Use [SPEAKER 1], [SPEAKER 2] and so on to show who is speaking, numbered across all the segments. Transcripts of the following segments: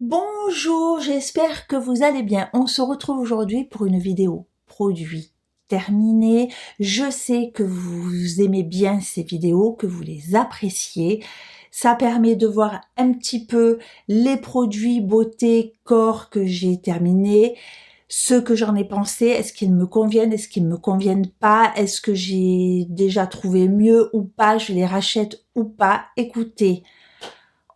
[SPEAKER 1] Bonjour, j'espère que vous allez bien. On se retrouve aujourd'hui pour une vidéo produit terminée. Je sais que vous aimez bien ces vidéos, que vous les appréciez. Ça permet de voir un petit peu les produits beauté corps que j'ai terminés, ce que j'en ai pensé, est-ce qu'ils me conviennent, est-ce qu'ils me conviennent pas, est-ce que j'ai déjà trouvé mieux ou pas, je les rachète ou pas. Écoutez,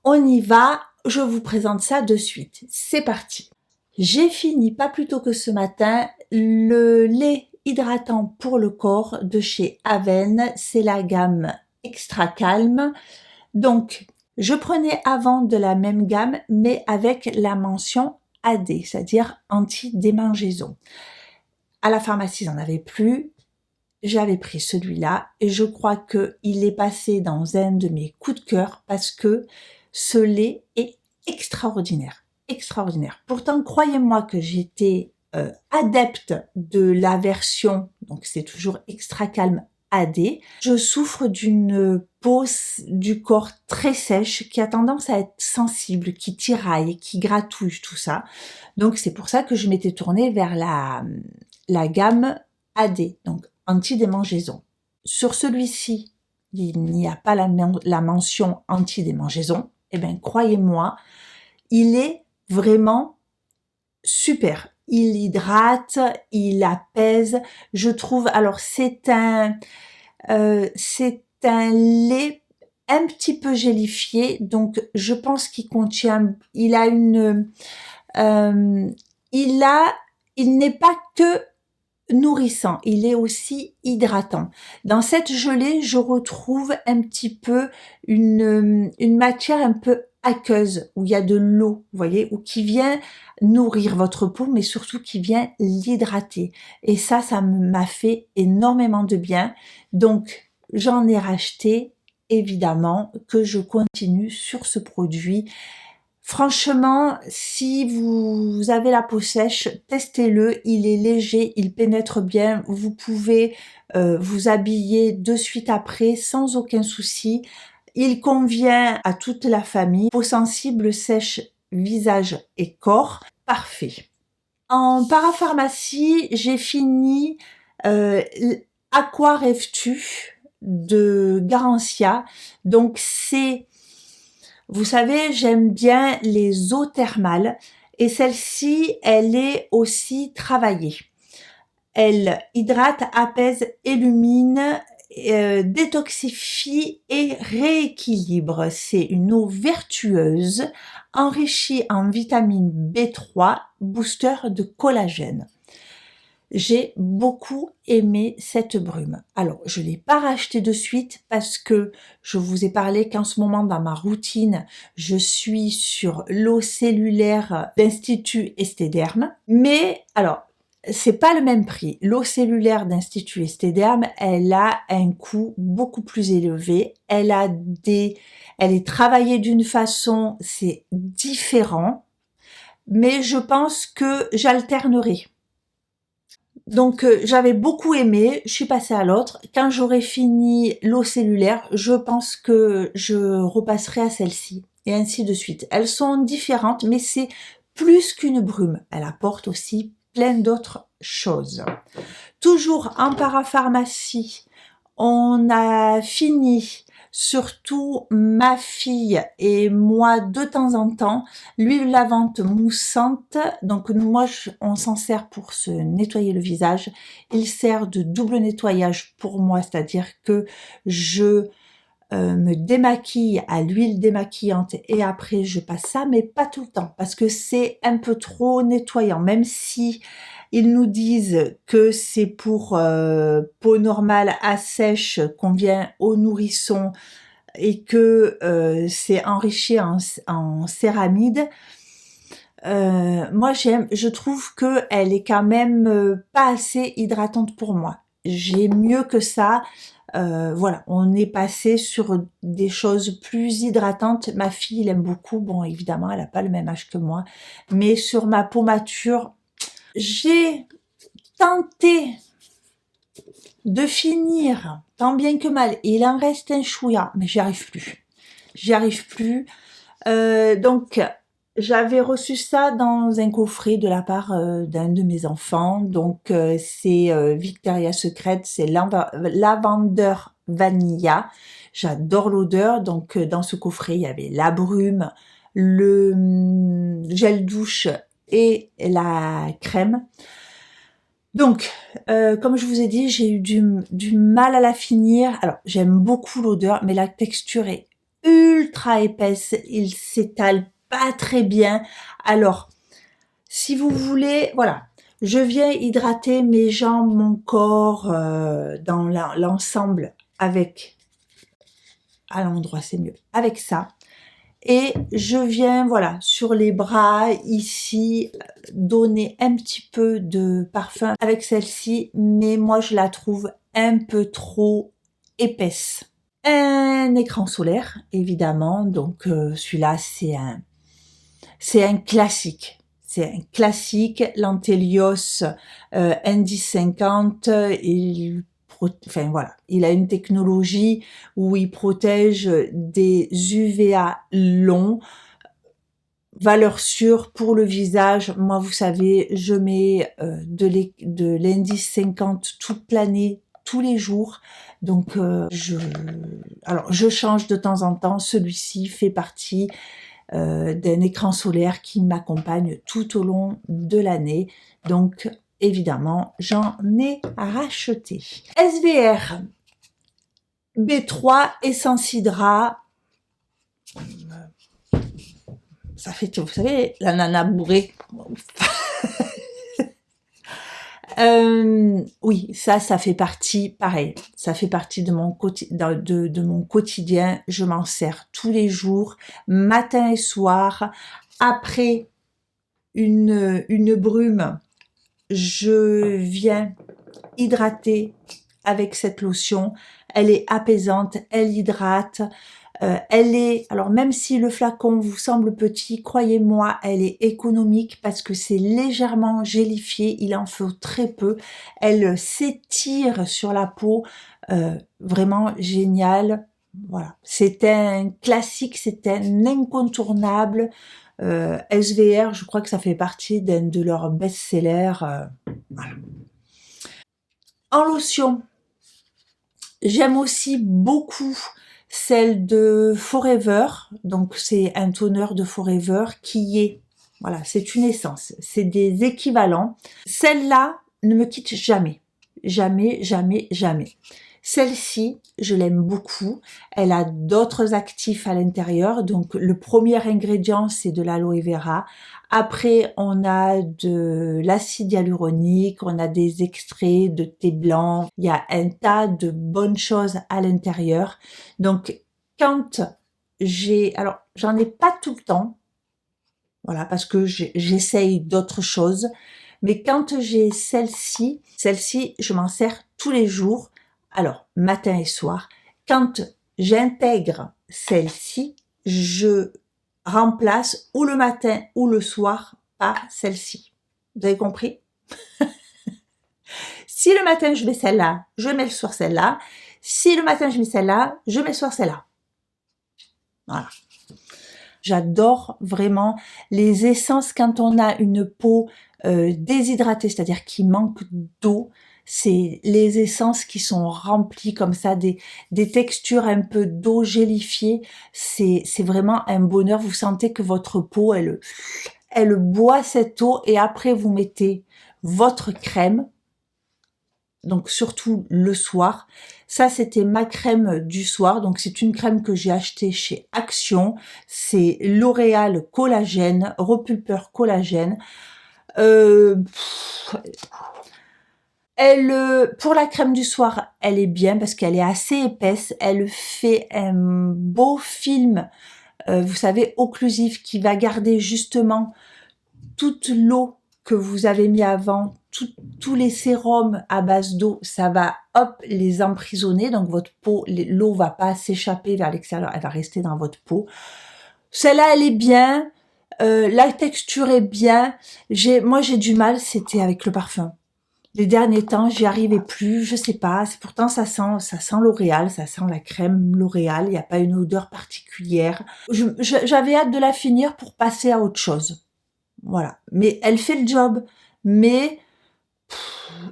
[SPEAKER 1] on y va, je vous présente ça de suite. C'est parti. J'ai fini pas plus tôt que ce matin le lait hydratant pour le corps de chez Aven. C'est la gamme Extra Calme. Donc, je prenais avant de la même gamme, mais avec la mention AD, c'est-à-dire anti-démangeaison. À la pharmacie, j'en avais plus. J'avais pris celui-là et je crois qu'il est passé dans un de mes coups de cœur parce que ce lait est extraordinaire, extraordinaire. Pourtant, croyez-moi que j'étais adepte de la version, donc c'est toujours Extra Calme AD. Je souffre d'une peau du corps très sèche qui a tendance à être sensible, qui tiraille, qui gratouille, tout ça. Donc c'est pour ça que je m'étais tournée vers la gamme AD, donc anti-démangeaison. Sur celui-ci, il n'y a pas la mention anti-démangeaison. Eh bien, croyez-moi, il est vraiment super. Il hydrate, il apaise. Je trouve, alors c'est un lait un petit peu gélifié, donc je pense qu'il contient, il a une, il n'est pas que nourrissant, il est aussi hydratant. Dans cette gelée, je retrouve un petit peu une matière un peu aqueuse, où il y a de l'eau, vous voyez, ou qui vient nourrir votre peau, mais surtout qui vient l'hydrater. Et ça m'a fait énormément de bien. Donc, j'en ai racheté, évidemment, que je continue sur ce produit. Franchement, si vous avez la peau sèche, testez-le, il est léger, il pénètre bien, vous pouvez vous habiller de suite après sans aucun souci. Il convient à toute la famille, peau sensible, sèche, visage et corps, parfait. En parapharmacie, j'ai fini À quoi rêves-tu de Garancia. Donc c'est, vous savez, j'aime bien les eaux thermales et celle-ci, elle est aussi travaillée. Elle hydrate, apaise, illumine, détoxifie et rééquilibre. C'est une eau vertueuse, enrichie en vitamine B3, booster de collagène. J'ai beaucoup aimé cette brume. Alors, je ne l'ai pas rachetée de suite parce que je vous ai parlé qu'en ce moment, dans ma routine, je suis sur l'eau cellulaire d'Institut Estéderme. Mais, alors, c'est pas le même prix. L'eau cellulaire d'Institut Estéderme, elle a un coût beaucoup plus élevé. Elle est travaillée d'une façon, c'est différent. Mais je pense que j'alternerai. Donc j'avais beaucoup aimé, je suis passée à l'autre. Quand j'aurai fini l'eau cellulaire, je pense que je repasserai à celle-ci et ainsi de suite. Elles sont différentes, mais c'est plus qu'une brume. Elle apporte aussi plein d'autres choses. Toujours en parapharmacie, on a fini, surtout ma fille et moi de temps en temps, l'huile lavante moussante. Donc moi, on s'en sert pour se nettoyer le visage. Il sert de double nettoyage pour moi, c'est-à-dire que je me démaquille à l'huile démaquillante et après je passe ça, mais pas tout le temps parce que c'est un peu trop nettoyant, même si ils nous disent que c'est pour peau normale à sèche, qu'on vient au nourrisson et que c'est enrichi en céramide. Moi je trouve que elle est quand même pas assez hydratante pour moi. J'ai mieux que ça. Voilà, on est passé sur des choses plus hydratantes. Ma fille l'aime beaucoup. Bon, évidemment, elle n'a pas le même âge que moi. Mais sur ma peau mature, j'ai tenté de finir, tant bien que mal. Il en reste un chouïa, mais j'y arrive plus. J'y arrive plus. Donc, J'avais reçu ça dans un coffret de la part d'un de mes enfants. Donc c'est Victoria's Secret, c'est lavender vanilla. J'adore l'odeur. Donc dans ce coffret, il y avait la brume, le gel douche et la crème. Donc, comme je vous ai dit, j'ai eu du mal à la finir. Alors, j'aime beaucoup l'odeur, mais la texture est ultra épaisse. Il s'étale pas très bien. Alors, si vous voulez, voilà, je viens hydrater mes jambes, mon corps, dans l'ensemble avec, à l'endroit c'est mieux, avec ça. Et je viens, voilà, sur les bras, ici, donner un petit peu de parfum avec celle-ci, mais moi je la trouve un peu trop épaisse. Un écran solaire, évidemment, donc celui-là c'est un classique. C'est un classique, l'Antelios N1050, enfin voilà, il a une technologie où il protège des UVA longs, valeur sûre pour le visage. Moi, vous savez, je mets de l'indice 50 toute l'année, tous les jours. Donc, alors, je change de temps en temps. Celui-ci fait partie d'un écran solaire qui m'accompagne tout au long de l'année. Donc, évidemment, j'en ai racheté. SVR B3 Essence Hydra. Ça fait, vous savez, la nana bourrée. Oui, ça fait partie, pareil, ça fait partie de mon quotidien. Je m'en sers tous les jours, matin et soir. Après une brume, je viens hydrater avec cette lotion. Elle est apaisante, elle hydrate. Elle est, alors même si le flacon vous semble petit, croyez-moi, elle est économique parce que c'est légèrement gélifié, il en faut très peu. Elle s'étire sur la peau, vraiment génial. Voilà, c'est un classique, c'est un incontournable. SVR, je crois que ça fait partie d'un de leurs best-sellers. Voilà. En lotion, j'aime aussi beaucoup celle de Forever. Donc c'est un toner de Forever qui est, voilà, c'est une essence, c'est des équivalents. Celle-là ne me quitte jamais, jamais, jamais, jamais. Celle-ci, je l'aime beaucoup. Elle a d'autres actifs à l'intérieur. Donc le premier ingrédient, c'est de l'aloe vera. Après, on a de l'acide hyaluronique, on a des extraits de thé blanc. Il y a un tas de bonnes choses à l'intérieur. Donc, quand alors, j'en ai pas tout le temps, voilà, parce que j'essaye d'autres choses. Mais quand j'ai celle-ci, je m'en sers tous les jours. Alors, matin et soir. Quand j'intègre celle-ci, je remplace ou le matin ou le soir par celle-ci. Vous avez compris? Si le matin je mets celle-là, je mets le soir celle-là. Si le matin je mets celle-là, je mets le soir celle-là. Voilà. J'adore vraiment les essences quand on a une peau déshydratée, c'est-à-dire qui manque d'eau. C'est les essences qui sont remplies comme ça, des textures un peu d'eau gélifiée. C'est vraiment un bonheur. Vous sentez que votre peau, elle boit cette eau et après vous mettez votre crème. Donc surtout le soir. Ça, c'était ma crème du soir. Donc c'est une crème que j'ai achetée chez Action. C'est L'Oréal Collagène, Repulpeur Collagène. Pour la crème du soir, elle est bien parce qu'elle est assez épaisse. Elle fait un beau film, vous savez, occlusif qui va garder justement toute l'eau que vous avez mis avant, tous les sérums à base d'eau, ça va, hop, les emprisonner. Donc votre peau, l'eau va pas s'échapper vers l'extérieur, elle va rester dans votre peau. Celle-là, elle est bien. La texture est bien. Moi, j'ai du mal, c'était avec le parfum. Les derniers temps, j'y arrivais plus, je sais pas. Pourtant, ça sent L'Oréal, ça sent la crème L'Oréal. Il n'y a pas une odeur particulière. J'avais hâte de la finir pour passer à autre chose. Voilà. Mais elle fait le job. Mais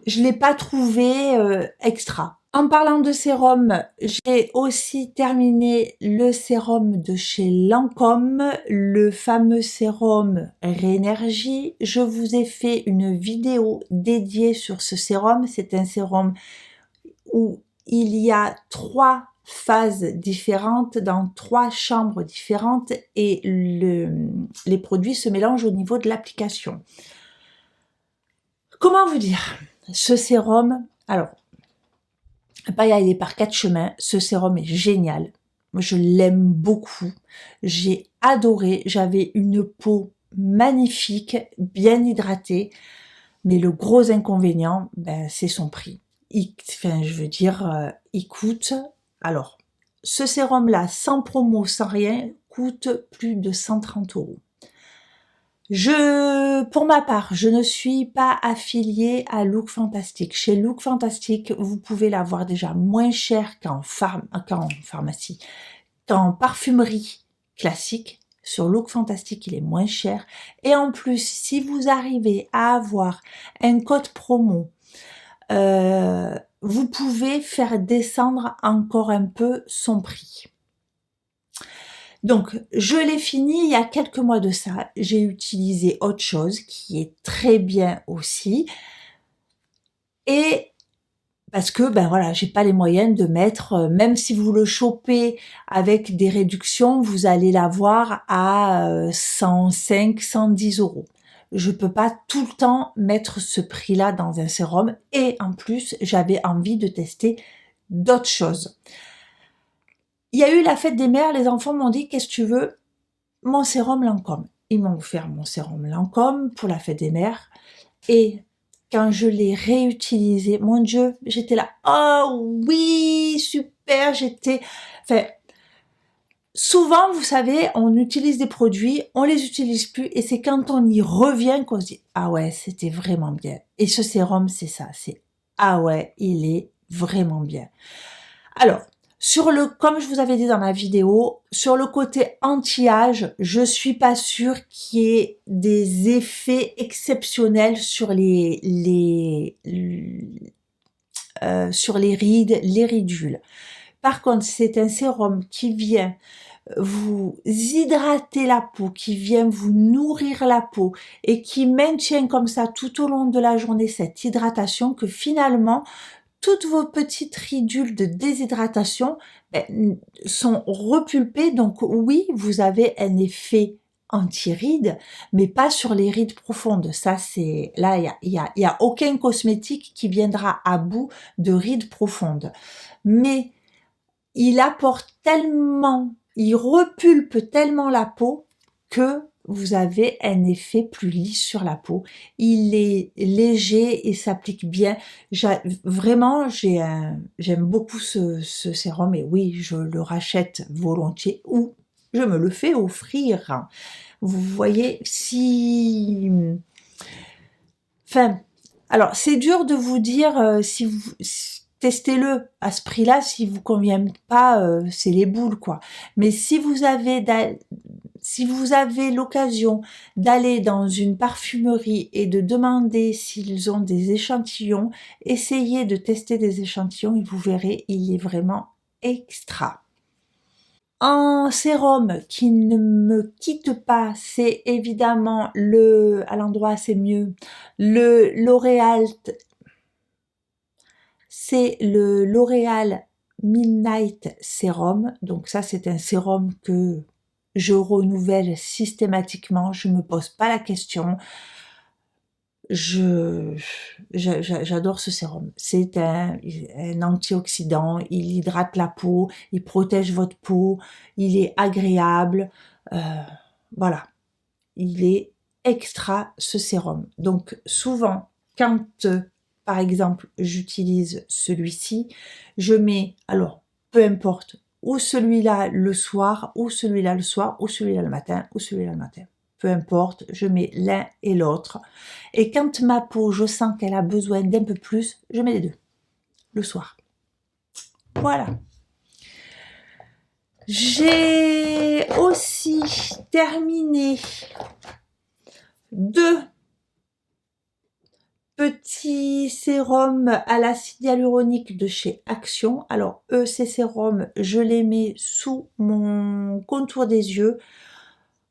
[SPEAKER 1] je l'ai pas trouvé extra. En parlant de sérum, j'ai aussi terminé le sérum de chez Lancôme, le fameux sérum Rénergie. Je vous ai fait une vidéo dédiée sur ce sérum. C'est un sérum où il y a 3 phases différentes dans 3 chambres différentes et les produits se mélangent au niveau de l'application. Comment vous dire? Ce sérum, alors, pas y aller par 4 chemins, ce sérum est génial. Moi, je l'aime beaucoup. J'ai adoré. J'avais une peau magnifique, bien hydratée. Mais le gros inconvénient, ben, c'est son prix. Enfin, je veux dire, il coûte... Alors, ce sérum-là, sans promo, sans rien, coûte plus de 130 €. Pour ma part, je ne suis pas affiliée à Look Fantastic. Chez Look Fantastic, vous pouvez l'avoir déjà moins cher qu'en pharmacie, qu'en parfumerie classique. Sur Look Fantastic, il est moins cher. Et en plus, si vous arrivez à avoir un code promo, vous pouvez faire descendre encore un peu son prix. Donc, je l'ai fini il y a quelques mois de ça. J'ai utilisé autre chose qui est très bien aussi. Et parce que, ben voilà, j'ai pas les moyens de mettre, même si vous le chopez avec des réductions, vous allez l'avoir à 105, 110 €. Je peux pas tout le temps mettre ce prix-là dans un sérum. Et en plus, j'avais envie de tester d'autres choses. Il y a eu la fête des mères, les enfants m'ont dit: «Qu'est-ce que tu veux?» Mon sérum Lancôme. Ils m'ont offert mon sérum Lancôme pour la fête des mères. Et quand je l'ai réutilisé, mon Dieu, j'étais là, oh oui, super, enfin, souvent, vous savez, on utilise des produits, on les utilise plus, et c'est quand on y revient qu'on se dit, ah ouais, c'était vraiment bien. Et ce sérum, c'est ça, c'est, ah ouais, il est vraiment bien. Alors, comme je vous avais dit dans ma vidéo, sur le côté anti-âge, je suis pas sûre qu'il y ait des effets exceptionnels sur sur les rides, les ridules. Par contre, c'est un sérum qui vient vous hydrater la peau, qui vient vous nourrir la peau et qui maintient comme ça tout au long de la journée cette hydratation, que finalement, toutes vos petites ridules de déshydratation sont repulpées. Donc oui, vous avez un effet anti-rides, mais pas sur les rides profondes. Ça, c'est là, il y a aucun cosmétique qui viendra à bout de rides profondes. Mais il apporte tellement, il repulpe tellement la peau que vous avez un effet plus lisse sur la peau. Il est léger et s'applique bien. Vraiment, j'aime beaucoup ce sérum, et oui, je le rachète volontiers ou je me le fais offrir. Vous voyez, enfin, alors c'est dur de vous dire testez-le à ce prix-là. Si vous convient pas, c'est les boules, quoi. Mais si vous avez l'occasion d'aller dans une parfumerie et de demander s'ils ont des échantillons, essayez de tester des échantillons et vous verrez, il est vraiment extra. Un sérum qui ne me quitte pas, c'est évidemment à l'endroit c'est mieux, le L'Oréal, c'est le L'Oréal Midnight Sérum. Donc ça, c'est un sérum que je renouvelle systématiquement, je me pose pas la question. J'adore ce sérum. C'est un antioxydant, il hydrate la peau, il protège votre peau, il est agréable, voilà. Il est extra, ce sérum. Donc souvent, quand par exemple j'utilise celui-ci, je mets, alors peu importe, ou celui-là le soir, ou celui-là le soir, ou celui-là le matin, ou celui-là le matin. peu importe, je mets l'un et l'autre. Et quand ma peau, je sens qu'elle a besoin d'un peu plus, je mets les deux, le soir. Voilà. J'ai aussi terminé 2 petits sérums à l'acide hyaluronique de chez Action. Alors eux, ces sérums, je les mets sous mon contour des yeux,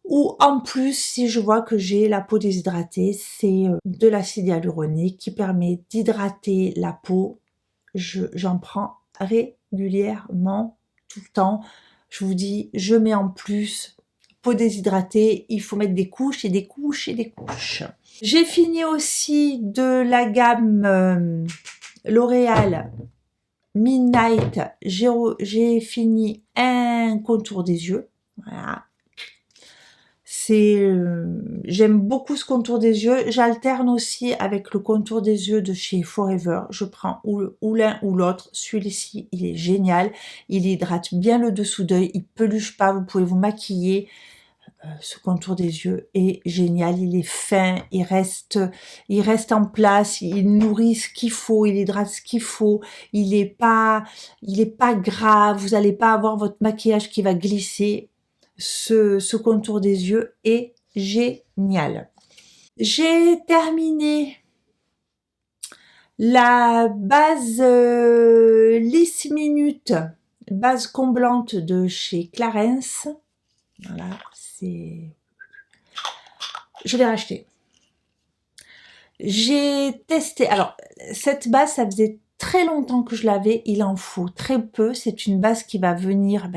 [SPEAKER 1] ou en plus, si je vois que j'ai la peau déshydratée, c'est de l'acide hyaluronique qui permet d'hydrater la peau. J'en prends régulièrement, tout le temps. Je vous dis, je mets en plus peau déshydratée, il faut mettre des couches et des couches et des couches. J'ai fini aussi de la gamme L'Oréal Midnight. J'ai fini un contour des yeux. Voilà. J'aime beaucoup ce contour des yeux. J'alterne aussi avec le contour des yeux de chez Forever. Je prends ou l'un ou l'autre. Celui-ci, il est génial. Il hydrate bien le dessous d'œil. Il peluche pas. Vous pouvez vous maquiller. Ce contour des yeux est génial. Il est fin. Il reste en place. Il nourrit ce qu'il faut. Il hydrate ce qu'il faut. Il est pas gras. Vous n'allez pas avoir votre maquillage qui va glisser. Ce contour des yeux est génial. J'ai terminé la base Lisse Minute, base comblante de chez Clarins. Voilà, je l'ai racheté. J'ai testé. Alors, cette base, ça faisait très longtemps que je l'avais. Il en faut très peu. C'est une base qui va venir,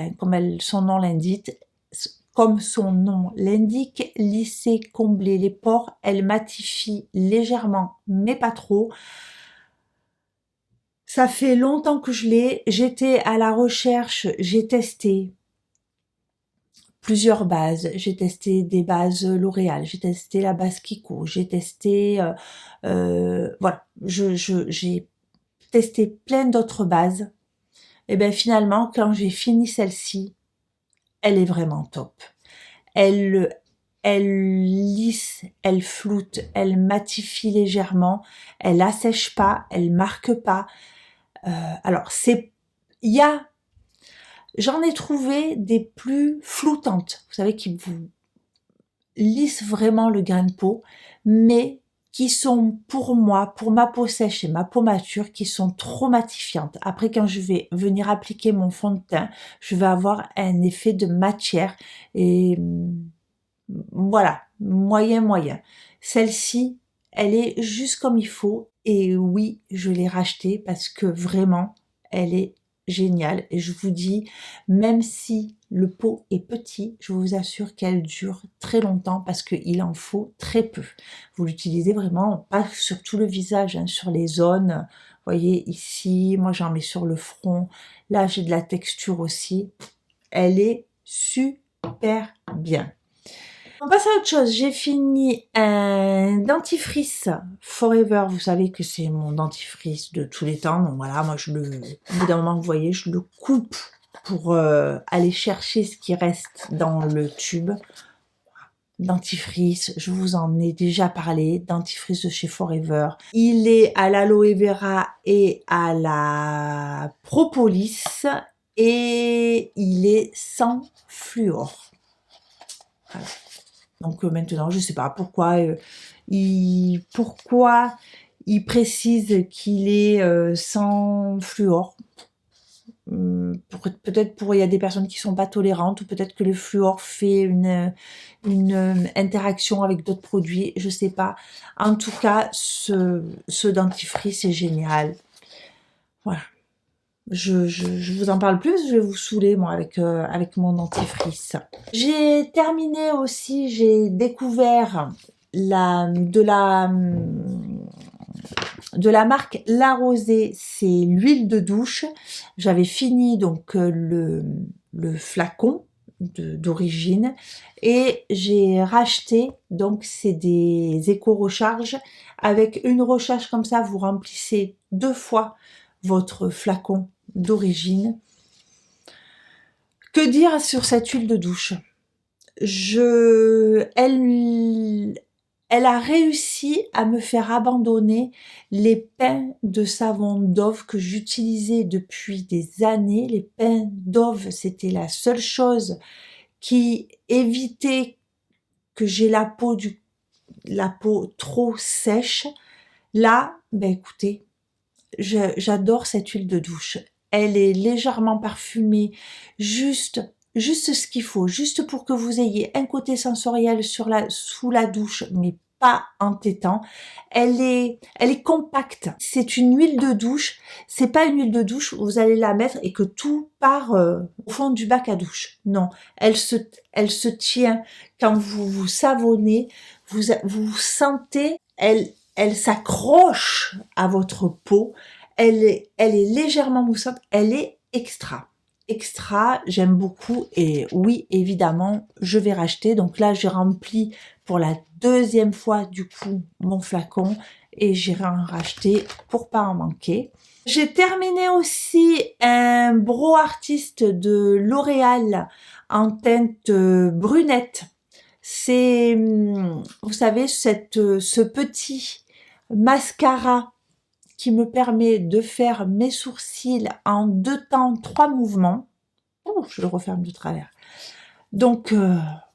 [SPEAKER 1] comme son nom l'indique, lisser, combler les pores. Elle matifie légèrement, mais pas trop. Ça fait longtemps que je l'ai. J'étais à la recherche, j'ai testé plusieurs bases. J'ai testé des bases L'Oréal, j'ai testé la base Kiko, j'ai testé... voilà, j'ai testé plein d'autres bases. Et bien finalement, quand j'ai fini celle-ci, elle est vraiment top. Elle lisse, elle floute, elle matifie légèrement, elle assèche pas, elle marque pas. Alors j'en ai trouvé des plus floutantes, vous savez, qui vous lissent vraiment le grain de peau, mais qui sont pour moi, pour ma peau sèche et ma peau mature, qui sont trop matifiantes. Après, quand je vais venir appliquer mon fond de teint, je vais avoir un effet de matière et voilà, moyen. Celle-ci, elle est juste comme il faut et oui, je l'ai rachetée parce que vraiment, elle est géniale. Et je vous dis, même si le pot est petit, je vous assure qu'elle dure très longtemps parce qu'il en faut très peu. Vous l'utilisez vraiment pas sur tout le visage, hein, sur les zones. Vous voyez ici, moi j'en mets sur le front. Là, j'ai de la texture aussi. Elle est super bien. On passe à autre chose. J'ai fini un dentifrice Forever. Vous savez que c'est mon dentifrice de tous les temps. Donc voilà, moi au bout d'un moment, vous voyez, je le coupe pour aller chercher ce qui reste dans le tube. Dentifrice, je vous en ai déjà parlé. Dentifrice de chez Forever. Il est à l'aloe vera et à la propolis et il est sans fluor. Voilà. Donc maintenant, je ne sais pas pourquoi il précise qu'il est sans fluor. Peut-être il y a des personnes qui sont pas tolérantes, ou peut-être que le fluor fait une interaction avec d'autres produits, je sais pas. En tout cas, ce dentifrice est génial. Voilà. Je vous en parle plus, je vais vous saouler moi avec mon dentifrice. J'ai terminé aussi, j'ai découvert de la marque La Rosée, c'est l'huile de douche. J'avais fini donc le flacon d'origine et j'ai racheté, donc c'est des éco-recharges. Avec une recharge comme ça, vous remplissez 2 fois votre flacon d'origine. Que dire sur cette huile de douche? elle a réussi à me faire abandonner les pains de savon Dove que j'utilisais depuis des années. Les pains Dove, c'était la seule chose qui évitait que j'ai la peau trop sèche. Là, ben écoutez, j'adore cette huile de douche. Elle est légèrement parfumée, juste ce qu'il faut, juste pour que vous ayez un côté sensoriel sous la douche, mais pas entêtant. Elle est compacte. C'est une huile de douche. C'est pas une huile de douche où vous allez la mettre et que tout part au fond du bac à douche. Non, elle se tient quand vous vous savonnez. Vous sentez, elle s'accroche à votre peau. Elle est légèrement moussante. Elle est extra. J'aime beaucoup et oui, évidemment, je vais racheter. Donc là, j'ai rempli pour la deuxième fois du coup mon flacon et j'irai en racheter pour pas en manquer. J'ai terminé aussi un Brow Artist de L'Oréal en teinte brunette. C'est, vous savez, ce petit mascara qui me permet de faire mes sourcils en 2 temps, 3 mouvements. Oh, je le referme de travers. Donc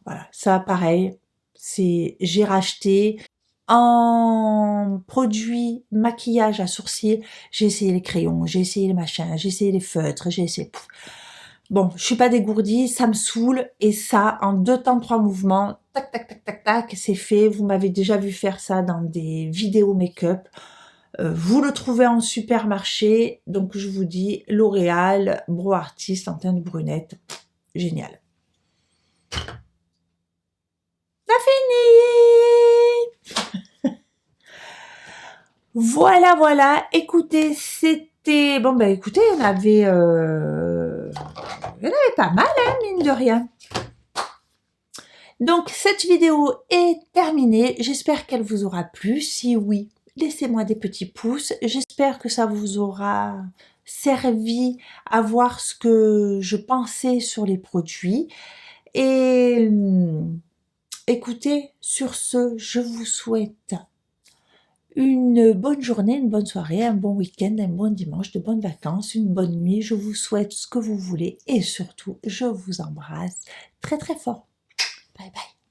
[SPEAKER 1] voilà, ça pareil, j'ai racheté en produit maquillage à sourcils, j'ai essayé les crayons, j'ai essayé les machins, j'ai essayé les feutres, j'ai essayé. Bon, je suis pas dégourdie, ça me saoule et ça en 2 temps, 3 mouvements, tac tac tac tac tac, c'est fait. Vous m'avez déjà vu faire ça dans des vidéos make-up. Vous le trouvez en supermarché, donc je vous dis L'Oréal Brow Artist en teinte brunette, génial. Ça finit. Voilà, écoutez, c'était... Bon, bah écoutez, il y en avait pas mal, hein, mine de rien. Donc, cette vidéo est terminée. J'espère qu'elle vous aura plu. Si oui, laissez-moi des petits pouces. J'espère que ça vous aura servi à voir ce que je pensais sur les produits. Et écoutez, sur ce, je vous souhaite une bonne journée, une bonne soirée, un bon week-end, un bon dimanche, de bonnes vacances, une bonne nuit. Je vous souhaite ce que vous voulez et surtout, je vous embrasse très très fort. Bye bye.